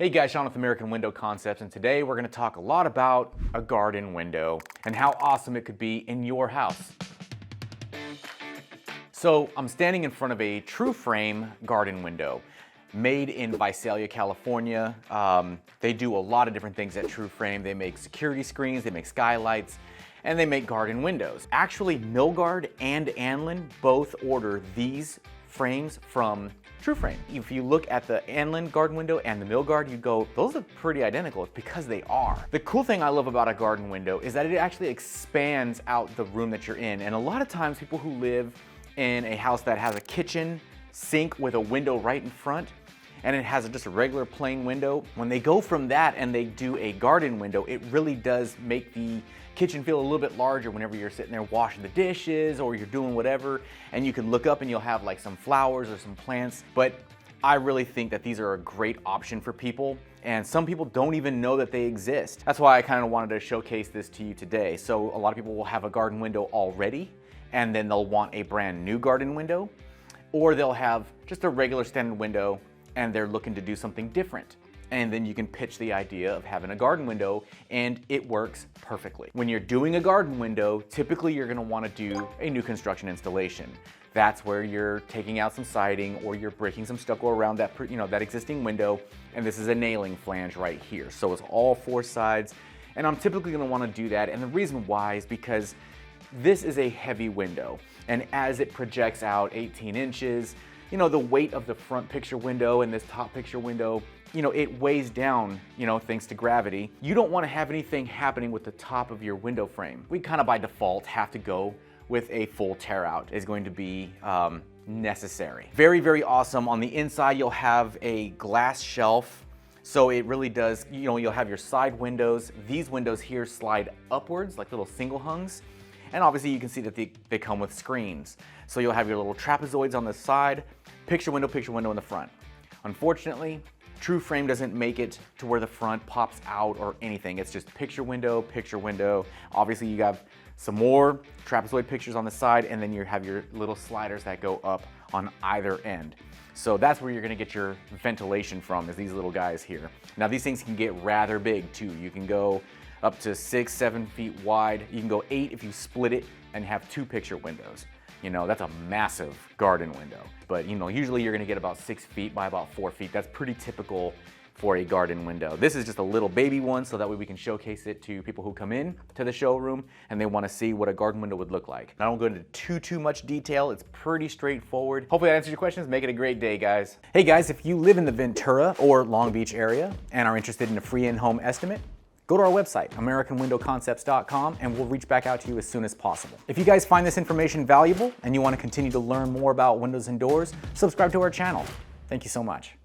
Hey guys, Sean with American Window Concepts, and today we're going to talk a lot about a garden window and how awesome it could be in your house. So I'm standing in front of a true frame garden window made in Velia, California. They do a lot of different things at True Frame. They make security screens, they make skylights, and they make garden windows. Actually, Milgard and Anin both order these frames from True Frame. If you look at the Anin garden window and the Milgard, you go, those are pretty identical. It's because they are. The cool thing I love about a garden window is that it actually expands out the room that you're in. And a lot of times people who live in a house that has a kitchen sink with a window right in front, and it has just a regular plain window, when they go from that and they do a garden window, it really does make the kitchen feel a little bit larger whenever you're sitting there washing the dishes or you're doing whatever, and you can look up and you'll have like some flowers or some plants. But I really think that these are a great option for people, and some people don't even know that they exist. That's why I kind of wanted to showcase this to you today. So a lot of people will have a garden window already, and then they'll want a brand new garden window, or they'll have just a regular standard window and they're looking to do something different. And then you can pitch the idea of having a garden window, and it works perfectly. When you're doing a garden window, typically you're gonna wanna do a new construction installation. That's where you're taking out some siding or you're breaking some stucco around that, that existing window, and this is a nailing flange right here. So it's all four sides, and I'm typically gonna wanna do that, and the reason why is because this is a heavy window, and as it projects out 18 inches, the weight of the front picture window and this top picture window, it weighs down, thanks to gravity. You don't want to have anything happening with the top of your window frame. We kind of by default have to go with a full tear out. Is going to be necessary. Very, very awesome. On the inside, you'll have a glass shelf. So it really does, you'll have your side windows. These windows here slide upwards like little single hungs. And obviously you can see that they come with screens. So you'll have your little trapezoids on the side, picture window in the front. Unfortunately, True Frame doesn't make it to where the front pops out or anything. It's just picture window. Obviously you have some more trapezoid pictures on the side, and then you have your little sliders that go up on either end. So that's where you're gonna get your ventilation from, is these little guys here. Now these things can get rather big too. You can go up to 6-7 feet wide. You can go 8 if you split it and have 2 picture windows. That's a massive garden window. But usually you're gonna get about 6 feet by about 4 feet. That's pretty typical for a garden window. This is just a little baby one, so that way we can showcase it to people who come in to the showroom and they wanna see what a garden window would look like. I don't go into too much detail. It's pretty straightforward. Hopefully that answers your questions. Make it a great day, guys. Hey guys, if you live in the Ventura or Long Beach area and are interested in a free in-home estimate, go to our website, AmericanWindowConcepts.com, and we'll reach back out to you as soon as possible. If you guys find this information valuable and you want to continue to learn more about windows and doors, subscribe to our channel. Thank you so much.